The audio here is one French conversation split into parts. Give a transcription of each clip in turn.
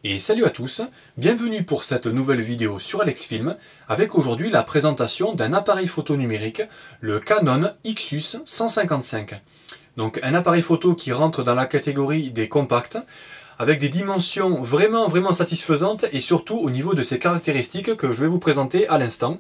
Et salut à tous, bienvenue pour cette nouvelle vidéo sur Alexfilm, avec aujourd'hui la présentation d'un appareil photo numérique, le Canon Ixus 155. Donc un appareil photo qui rentre dans la catégorie des compacts, avec des dimensions vraiment satisfaisantes et surtout au niveau de ses caractéristiques que je vais vous présenter à l'instant.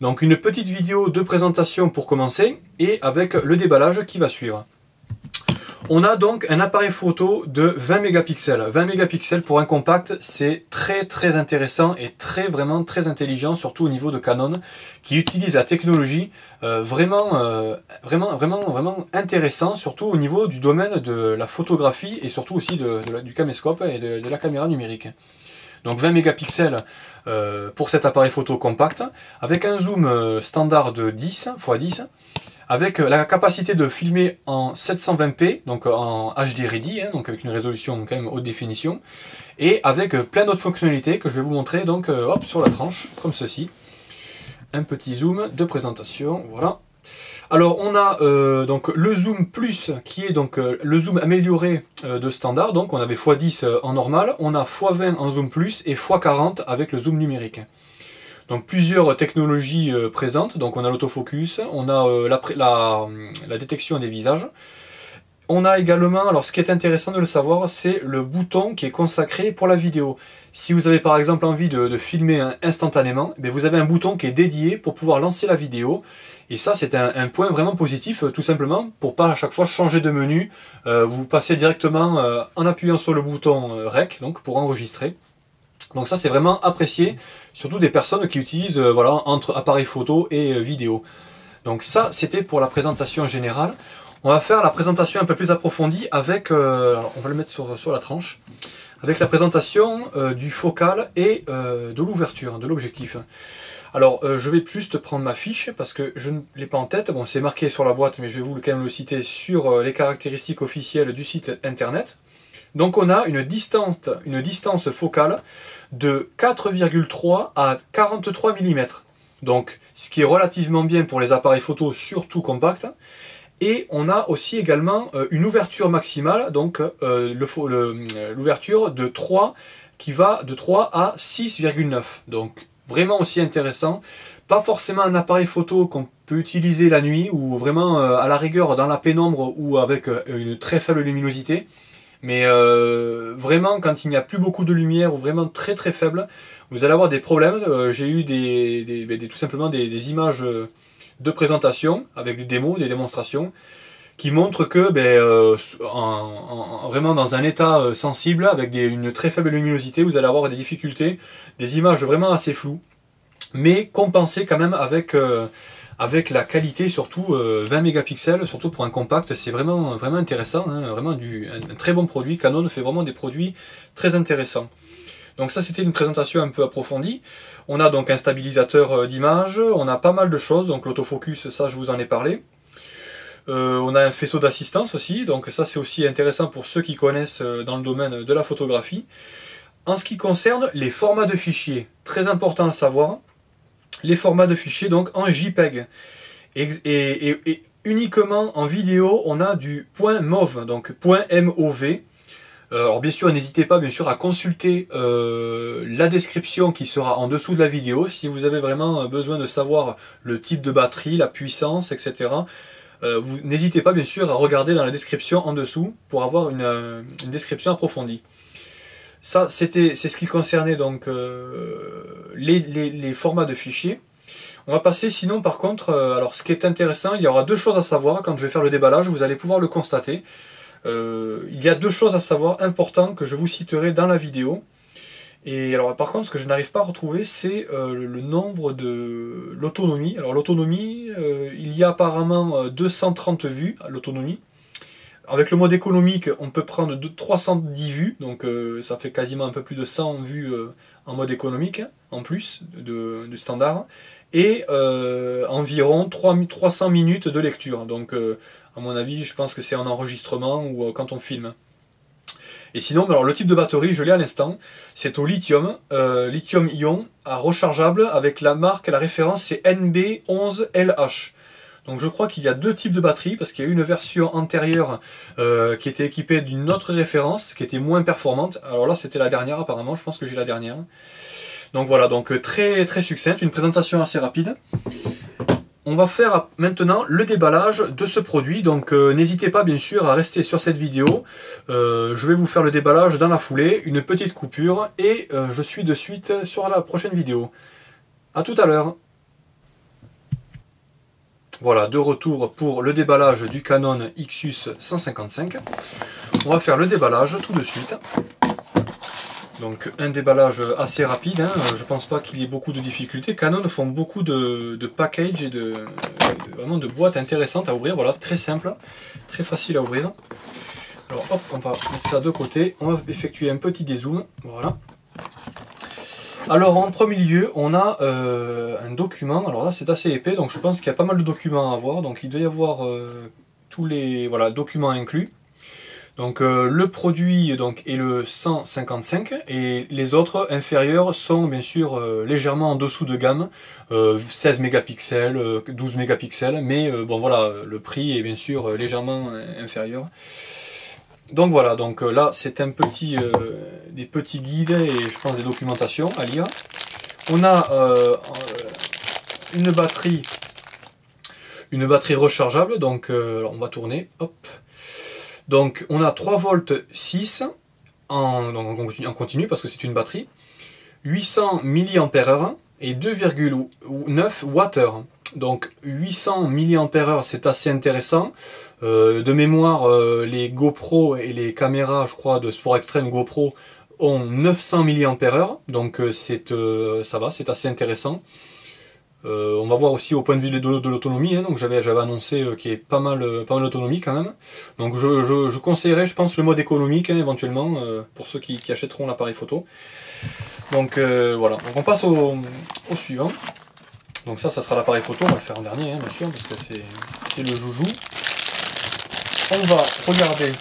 Donc une petite vidéo de présentation pour commencer et avec le déballage qui va suivre. On a donc un appareil photo de 20 mégapixels. 20 mégapixels pour un compact, c'est très intéressant et vraiment très intelligent, surtout au niveau de Canon, qui utilise la technologie vraiment intéressant, surtout au niveau du domaine de la photographie et surtout aussi du caméscope et de la caméra numérique. Donc 20 mégapixels pour cet appareil photo compact, avec un zoom standard de 10 x 10, avec la capacité de filmer en 720p, donc en HD ready, donc avec une résolution quand même haute définition, et avec plein d'autres fonctionnalités que je vais vous montrer donc hop, sur la tranche, comme ceci. Un petit zoom de présentation, voilà. Alors on a donc le zoom plus qui est donc le zoom amélioré de standard, donc on avait x10 en normal, on a x20 en zoom plus et x40 avec le zoom numérique. Donc plusieurs technologies présentes, donc on a l'autofocus, on a la détection des visages. On a également, alors ce qui est intéressant de le savoir, c'est le bouton qui est consacré pour la vidéo. Si vous avez par exemple envie de filmer instantanément, vous avez un bouton qui est dédié pour pouvoir lancer la vidéo. Et ça c'est un point vraiment positif, tout simplement, pour pas à chaque fois changer de menu. Vous passez directement en appuyant sur le bouton REC, donc pour enregistrer. Donc ça c'est vraiment apprécié, surtout des personnes qui utilisent voilà, entre appareil photo et vidéo. Donc ça c'était pour la présentation générale. On va faire la présentation un peu plus approfondie avec, on va le mettre sur la tranche, avec la présentation du focal et de l'ouverture, de l'objectif. Alors je vais juste prendre ma fiche parce que je ne l'ai pas en tête. Bon, c'est marqué sur la boîte, mais je vais vous quand même le citer sur les caractéristiques officielles du site internet. Donc on a une distance focale de 4,3 à 43 mm. Donc ce qui est relativement bien pour les appareils photo, surtout compacts. Et on a aussi également une ouverture maximale, donc l'ouverture de 3 qui va de 3 à 6,9. Donc vraiment aussi intéressant. Pas forcément un appareil photo qu'on peut utiliser la nuit ou vraiment à la rigueur dans la pénombre ou avec une très faible luminosité. Mais vraiment, quand il n'y a plus beaucoup de lumière ou vraiment très faible, vous allez avoir des problèmes. J'ai eu tout simplement des images de présentation avec des démos, des démonstrations, qui montrent que vraiment dans un état sensible, avec une très faible luminosité, vous allez avoir des difficultés, des images vraiment assez floues, mais compensées quand même avec la qualité, surtout 20 mégapixels, surtout pour un compact, c'est vraiment intéressant, hein, vraiment un très bon produit. Canon fait vraiment des produits très intéressants. Donc ça c'était une présentation un peu approfondie. On a donc un stabilisateur d'image, on a pas mal de choses, donc l'autofocus, ça je vous en ai parlé. On a un faisceau d'assistance aussi, donc ça c'est aussi intéressant pour ceux qui connaissent dans le domaine de la photographie. En ce qui concerne les formats de fichiers, très important à savoir, les formats de fichiers donc en JPEG et uniquement en vidéo on a du .mov, donc .mov. Alors bien sûr n'hésitez pas à consulter la description qui sera en dessous de la vidéo si vous avez vraiment besoin de savoir le type de batterie, la puissance, etc. Vous n'hésitez pas bien sûr à regarder dans la description en dessous pour avoir une description approfondie. Ça, c'est ce qui concernait donc les formats de fichiers. On va passer sinon par contre, alors ce qui est intéressant, il y aura deux choses à savoir quand je vais faire le déballage, vous allez pouvoir le constater. Il y a deux choses à savoir importantes que je vous citerai dans la vidéo. Et alors par contre, ce que je n'arrive pas à retrouver, c'est le nombre de l'autonomie. Alors l'autonomie, il y a apparemment 230 vues à l'autonomie. Avec le mode économique, on peut prendre 310 vues, donc ça fait quasiment un peu plus de 100 vues en mode économique, en plus du standard, et environ 300 minutes de lecture. Donc à mon avis, je pense que c'est en enregistrement ou quand on filme. Et sinon, alors, le type de batterie, je l'ai à l'instant, c'est au lithium, lithium-ion, à rechargeable, avec la marque, la référence, c'est NB11LH. Donc je crois qu'il y a deux types de batteries, parce qu'il y a une version antérieure qui était équipée d'une autre référence, qui était moins performante. Alors là c'était la dernière apparemment, je pense que j'ai la dernière. Donc voilà, donc très très succincte, une présentation assez rapide. On va faire maintenant le déballage de ce produit, donc n'hésitez pas bien sûr à rester sur cette vidéo. Je vais vous faire le déballage dans la foulée, une petite coupure, et je suis de suite sur la prochaine vidéo. A tout à l'heure. Voilà, de retour pour le déballage du Canon Ixus 155. On va faire le déballage tout de suite. Donc un déballage assez rapide, hein. Je pense pas qu'il y ait beaucoup de difficultés. Canon font beaucoup de package et vraiment de boîtes intéressantes à ouvrir. Voilà, très simple, très facile à ouvrir. Alors hop, on va mettre ça de côté. On va effectuer un petit dézoom. Voilà. Alors en premier lieu, on a un document. Alors là c'est assez épais, donc je pense qu'il y a pas mal de documents à avoir. Donc il doit y avoir tous les documents inclus. Donc le produit donc, est le 155 et les autres inférieurs sont bien sûr légèrement en dessous de gamme, 16 mégapixels, 12 mégapixels, mais bon voilà, le prix est bien sûr légèrement inférieur. Donc voilà, donc là c'est un petit, des petits guides et je pense des documentations à lire. On a une batterie rechargeable, donc alors on va tourner, hop. Donc on a 3 volts 6 en continu parce que c'est une batterie, 800 mAh et 2,9 Wh. Donc 800 mAh c'est assez intéressant. De mémoire, les GoPro et les caméras, je crois, de sport extrême GoPro ont 900 mAh, donc ça va, c'est assez intéressant. On va voir aussi au point de vue de l'autonomie, hein, donc j'avais annoncé qu'il y ait pas mal d'autonomie quand même. Donc je conseillerais, je pense, le mode économique, hein, éventuellement, pour ceux qui achèteront l'appareil photo. Donc voilà, donc on passe au suivant. Donc ça sera l'appareil photo, on va le faire en dernier, hein, bien sûr, parce que c'est le joujou. On va regarder.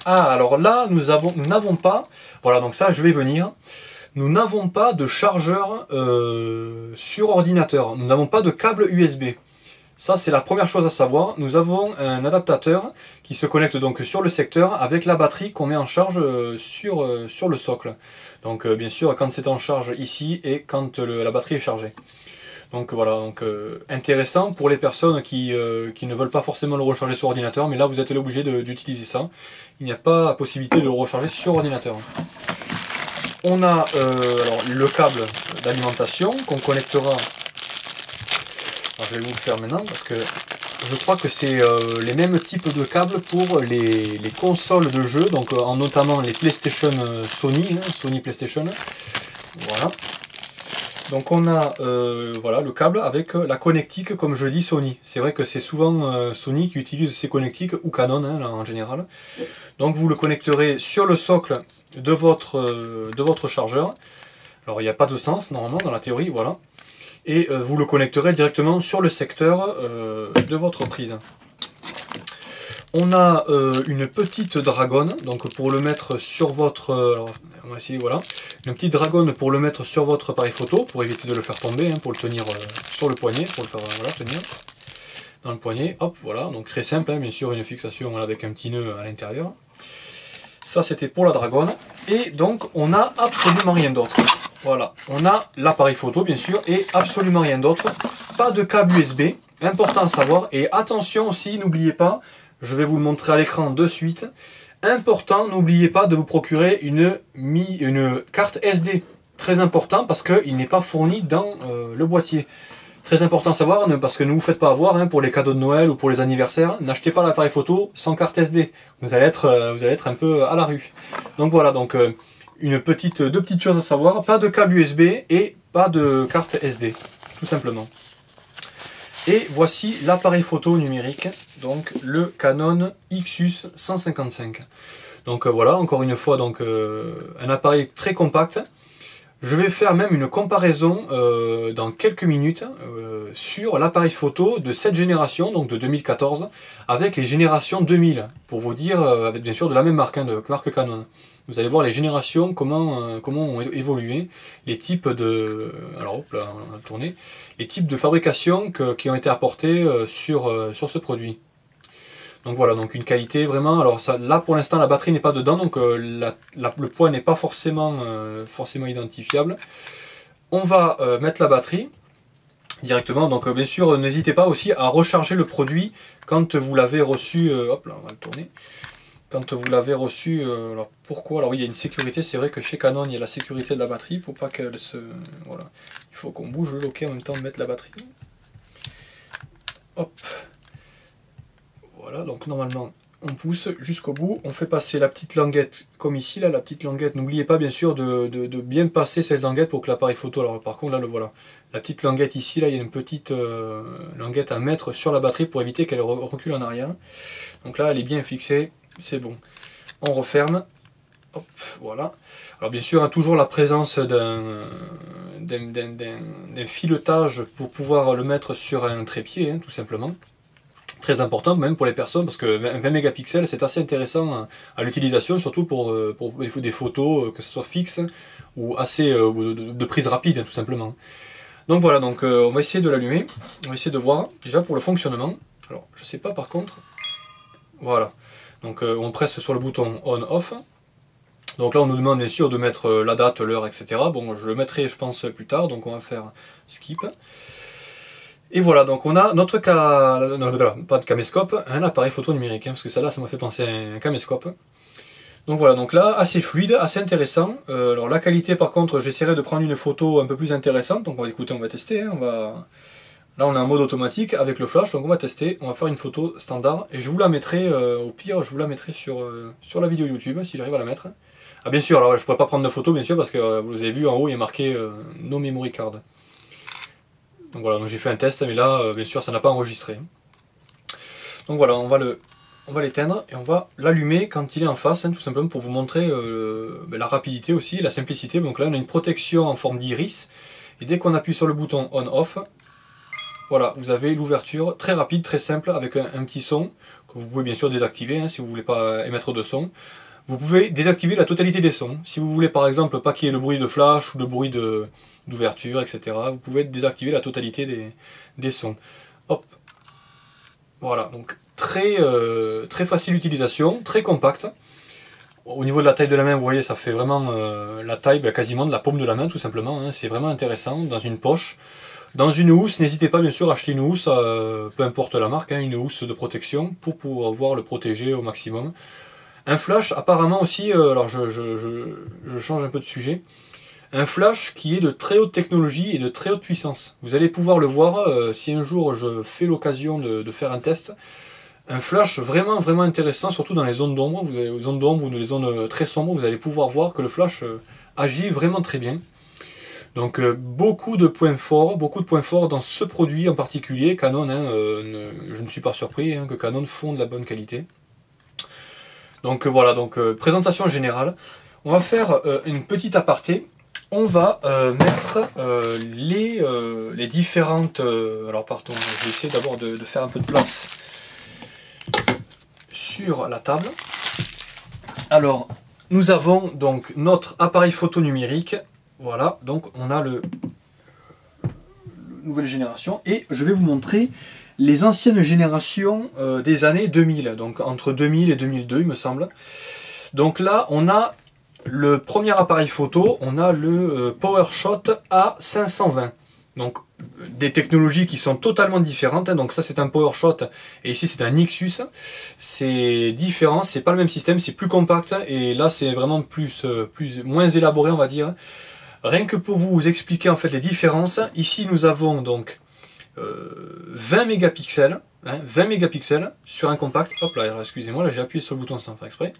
Ah, alors là, nous n'avons pas, voilà, donc ça, je vais venir. Nous n'avons pas de chargeur sur ordinateur. Nous n'avons pas de câble USB. Ça, c'est la première chose à savoir. Nous avons un adaptateur qui se connecte donc sur le secteur avec la batterie qu'on met en charge sur le socle. Donc, bien sûr, quand c'est en charge ici et quand la batterie est chargée. Donc voilà, donc intéressant pour les personnes qui ne veulent pas forcément le recharger sur ordinateur, mais là vous êtes obligé d'utiliser ça. Il n'y a pas la possibilité de le recharger sur ordinateur. On a alors, le câble d'alimentation qu'on connectera. Alors, je vais vous le faire maintenant parce que je crois que c'est les mêmes types de câbles pour les consoles de jeux, donc notamment les PlayStation Sony, hein, Sony PlayStation. Voilà. Donc on a voilà, le câble avec la connectique, comme je dis, Sony. C'est vrai que c'est souvent Sony qui utilise ces connectiques, ou Canon hein, là, en général. Donc vous le connecterez sur le socle de votre chargeur. Alors il n'y a pas de sens normalement dans la théorie, voilà. Et vous le connecterez directement sur le secteur de votre prise. On a une petite dragonne, donc pour le mettre sur votre... alors, on va essayer, voilà. Une petite dragonne pour le mettre sur votre appareil photo, pour éviter de le faire tomber, hein, pour le tenir sur le poignet, pour le faire voilà, tenir dans le poignet. Hop, voilà, donc très simple, hein, bien sûr, une fixation voilà, avec un petit nœud à l'intérieur. Ça, c'était pour la dragonne. Et donc, on n'a absolument rien d'autre. Voilà, on a l'appareil photo, bien sûr, et absolument rien d'autre. Pas de câble USB, important à savoir. Et attention aussi, n'oubliez pas, je vais vous le montrer à l'écran de suite. Important, n'oubliez pas de vous procurer une carte SD. Très important parce qu'il n'est pas fourni dans le boîtier. Très important à savoir parce que ne vous faites pas avoir hein, pour les cadeaux de Noël ou pour les anniversaires. N'achetez pas l'appareil photo sans carte SD. Vous allez être un peu à la rue. Donc voilà, donc deux petites choses à savoir. Pas de câble USB et pas de carte SD. Tout simplement. Et voici l'appareil photo numérique, donc le Canon Ixus 155. Donc voilà, encore une fois, donc un appareil très compact, Je vais faire même une comparaison dans quelques minutes sur l'appareil photo de cette génération, donc de 2014, avec les générations 2000, pour vous dire, avec bien sûr de la même marque, de marque Canon. Vous allez voir les générations, comment ont évolué, les types de... Alors hop là, on a tourné, les types de fabrication qui ont été apportés sur ce produit. Donc voilà, donc une qualité vraiment, alors ça, là pour l'instant la batterie n'est pas dedans, donc le poids n'est pas forcément identifiable. On va mettre la batterie directement, donc bien sûr n'hésitez pas aussi à recharger le produit quand vous l'avez reçu, hop là on va le tourner, quand vous l'avez reçu, alors pourquoi? Alors oui, il y a une sécurité, c'est vrai que chez Canon il y a la sécurité de la batterie, pour pas qu'elle se... Voilà, il faut qu'on bouge le loquet en même temps de mettre la batterie. Hop. Voilà, donc normalement on pousse jusqu'au bout, on fait passer la petite languette comme ici, là, la petite languette. N'oubliez pas bien sûr de bien passer cette languette pour que l'appareil photo, alors par contre là le voilà, la petite languette ici, là il y a une petite languette à mettre sur la batterie pour éviter qu'elle recule en arrière. Donc là elle est bien fixée, c'est bon. On referme, hop, voilà. Alors bien sûr, hein, toujours la présence d'un filetage pour pouvoir le mettre sur un trépied, hein, tout simplement. Très important même pour les personnes, parce que 20 mégapixels c'est assez intéressant à l'utilisation, surtout pour des photos, que ce soit fixe ou assez de prise rapide tout simplement. Donc voilà, donc on va essayer de l'allumer, on va essayer de voir déjà pour le fonctionnement. Alors je sais pas par contre, voilà, donc on presse sur le bouton on-off. Donc là on nous demande bien sûr de mettre la date, l'heure, etc. Bon, je le mettrai je pense plus tard, donc on va faire skip. Et voilà, donc on a notre pas de caméscope, un appareil photo numérique, hein, parce que ça là, ça m'a fait penser à un caméscope. Donc voilà, donc là, assez fluide, assez intéressant. Alors la qualité, par contre, j'essaierai de prendre une photo un peu plus intéressante. Donc écoutez, on va tester. Hein, là, on est en mode automatique avec le flash, donc on va tester. On va faire une photo standard et je vous la mettrai, au pire, je vous la mettrai sur la vidéo YouTube, si j'arrive à la mettre. Ah bien sûr, alors je ne pourrais pas prendre de photo, bien sûr, parce que vous avez vu en haut, il y a marqué No Memory Card. Donc voilà, donc j'ai fait un test, mais là, bien sûr, ça n'a pas enregistré. Donc voilà, on va l'éteindre et on va l'allumer quand il est en face, hein, tout simplement pour vous montrer la rapidité aussi, la simplicité. Donc là, on a une protection en forme d'iris, et dès qu'on appuie sur le bouton on-off, voilà, vous avez l'ouverture très rapide, très simple, avec un petit son, que vous pouvez bien sûr désactiver, hein, si vous ne voulez pas émettre de son. Vous pouvez désactiver la totalité des sons. Si vous voulez par exemple pas qu'il y ait le bruit de flash ou le bruit d'ouverture, etc., vous pouvez désactiver la totalité des sons. Hop. Voilà, donc très facile d'utilisation, très compact. Au niveau de la taille de la main, vous voyez, ça fait vraiment la taille quasiment de la paume de la main, tout simplement. Hein. C'est vraiment intéressant, dans une poche. Dans une housse, n'hésitez pas bien sûr à acheter une housse, peu importe la marque, hein, une housse de protection, pour pouvoir le protéger au maximum. Un flash, apparemment aussi, alors je change un peu de sujet, un flash qui est de très haute technologie et de très haute puissance. Vous allez pouvoir le voir si un jour je fais l'occasion de faire un test. Un flash vraiment intéressant, surtout dans les zones d'ombre, les zones d'ombre ou les zones très sombres, vous allez pouvoir voir que le flash agit vraiment très bien. Donc beaucoup de points forts dans ce produit en particulier. Canon, hein, je ne suis pas surpris hein, que Canon font de la bonne qualité. Donc voilà, donc présentation générale. On va faire une petite aparté. On va mettre les différentes... alors pardon, je vais essayer d'abord de faire un peu de place sur la table. Alors, nous avons donc notre appareil photo numérique. Voilà, donc on a le nouvelle génération. Et je vais vous montrer les anciennes générations des années 2000, donc entre 2000 et 2002 il me semble. Donc là on a le premier appareil photo, on a le PowerShot A520. Donc des technologies qui sont totalement différentes, hein. Donc ça c'est un PowerShot et ici c'est un Nixus. C'est différent, c'est pas le même système, c'est plus compact et là c'est vraiment moins élaboré on va dire. Rien que pour vous expliquer en fait les différences, ici nous avons donc 20 mégapixels, hein, 20 mégapixels sur un compact. Hop là, excusez-moi, là j'ai appuyé sur le bouton sans faire exprès.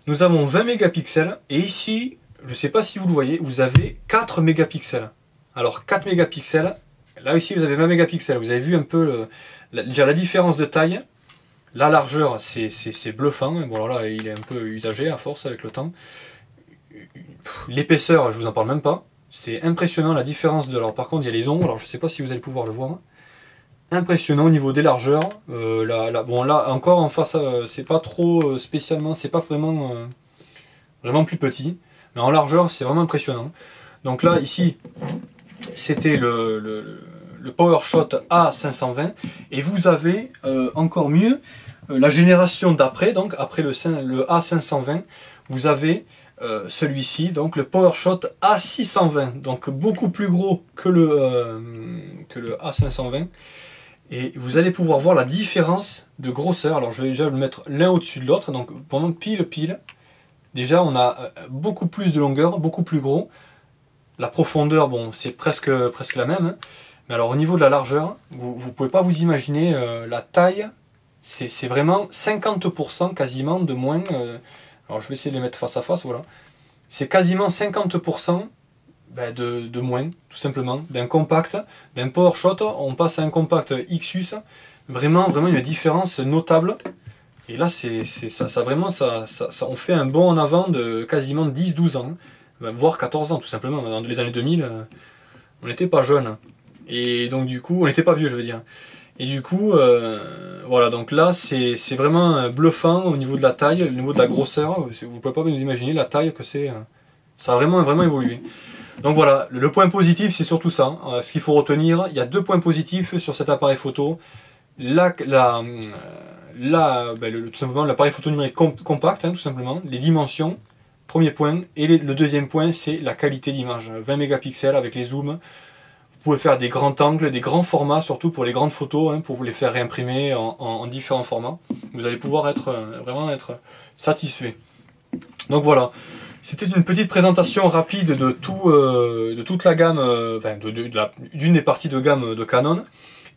Nous avons 20 mégapixels et ici, je ne sais pas si vous le voyez, vous avez 4 mégapixels. Alors 4 mégapixels, là aussi vous avez 20 mégapixels. Vous avez vu un peu déjà la différence de taille. La largeur, c'est bluffant. Bon alors là, il est un peu usagé à force avec le temps. L'épaisseur, je vous en parle même pas. C'est impressionnant la différence de... Alors par contre, il y a les ombres, alors je sais pas si vous allez pouvoir le voir. Impressionnant au niveau des largeurs. Bon là, encore en face, c'est pas trop spécialement, c'est pas vraiment, vraiment plus petit. Mais en largeur, c'est vraiment impressionnant. Donc là, ici, c'était le PowerShot A520. Et vous avez encore mieux, la génération d'après, donc après le A520, vous avez celui-ci, donc le PowerShot A620, donc beaucoup plus gros que le A520. Et vous allez pouvoir voir la différence de grosseur. Alors je vais déjà le mettre l'un au-dessus de l'autre, donc pendant pile. Déjà on a beaucoup plus de longueur, beaucoup plus gros. La profondeur, bon, c'est presque la même. Hein. Mais alors au niveau de la largeur, vous ne pouvez pas vous imaginer la taille. C'est vraiment 50% quasiment de moins. Alors je vais essayer de les mettre face à face, voilà. C'est quasiment 50% de moins, tout simplement. D'un compact, d'un PowerShot, on passe à un compact Xus. Vraiment une différence notable. Et là, on fait un bond en avant de quasiment 10-12 ans. Voire 14 ans, tout simplement. Dans les années 2000, on n'était pas jeunes. Et donc du coup, on n'était pas vieux, je veux dire. Et du coup, voilà, donc là, c'est vraiment bluffant au niveau de la taille, au niveau de la grosseur. Vous ne pouvez pas vous imaginer la taille que c'est. Ça a vraiment évolué. Donc voilà, le point positif, c'est surtout ça. Ce qu'il faut retenir, il y a 2 points positifs sur cet appareil photo. Tout simplement, l'appareil photo numérique compact, hein, tout simplement. Les dimensions, premier point. Et le deuxième point, c'est la qualité d'image. 20 mégapixels avec les zooms. Vous pouvez faire des grands angles, des grands formats, surtout pour les grandes photos, hein, pour vous les faire réimprimer en différents formats. Vous allez pouvoir vraiment être satisfait. Donc voilà. C'était une petite présentation rapide de toute la gamme, d'une des parties de gamme de Canon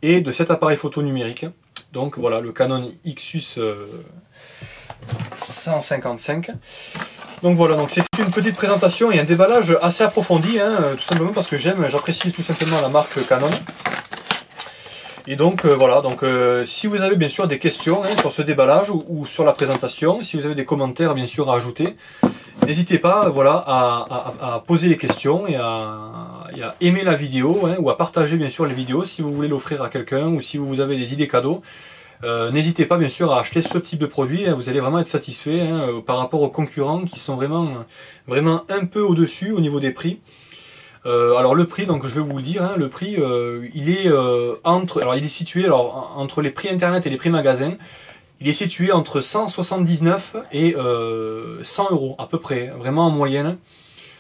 et de cet appareil photo numérique. Donc voilà, le Canon Xus 155. Donc voilà, donc c'était une petite présentation et un déballage assez approfondi, hein, tout simplement parce que j'apprécie tout simplement la marque Canon. Et donc voilà, donc si vous avez bien sûr des questions hein, sur ce déballage ou sur la présentation, si vous avez des commentaires bien sûr à ajouter, n'hésitez pas voilà, à poser les questions et à aimer la vidéo hein, ou à partager bien sûr les vidéos si vous voulez l'offrir à quelqu'un ou si vous avez des idées cadeaux. N'hésitez pas bien sûr à acheter ce type de produit, hein, vous allez vraiment être satisfait hein, par rapport aux concurrents qui sont vraiment un peu au-dessus au niveau des prix. Alors le prix, donc je vais vous le dire, hein, le prix il est situé entre les prix internet et les prix magasins. Il est situé entre 179 et 100 € à peu près, vraiment en moyenne.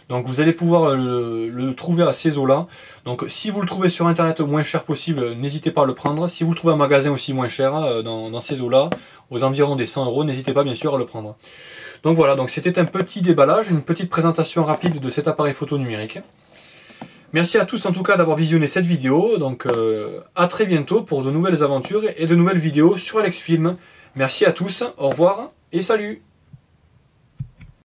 Donc vous allez pouvoir le trouver à ces eaux-là. Donc si vous le trouvez sur internet au moins cher possible, n'hésitez pas à le prendre. Si vous le trouvez en magasin aussi moins cher, dans ces eaux-là, aux environs des 100 €, n'hésitez pas bien sûr à le prendre. Donc voilà, donc c'était un petit déballage, une petite présentation rapide de cet appareil photo numérique. Merci à tous en tout cas d'avoir visionné cette vidéo. Donc à très bientôt pour de nouvelles aventures et de nouvelles vidéos sur Alex Film. Merci à tous, au revoir et salut!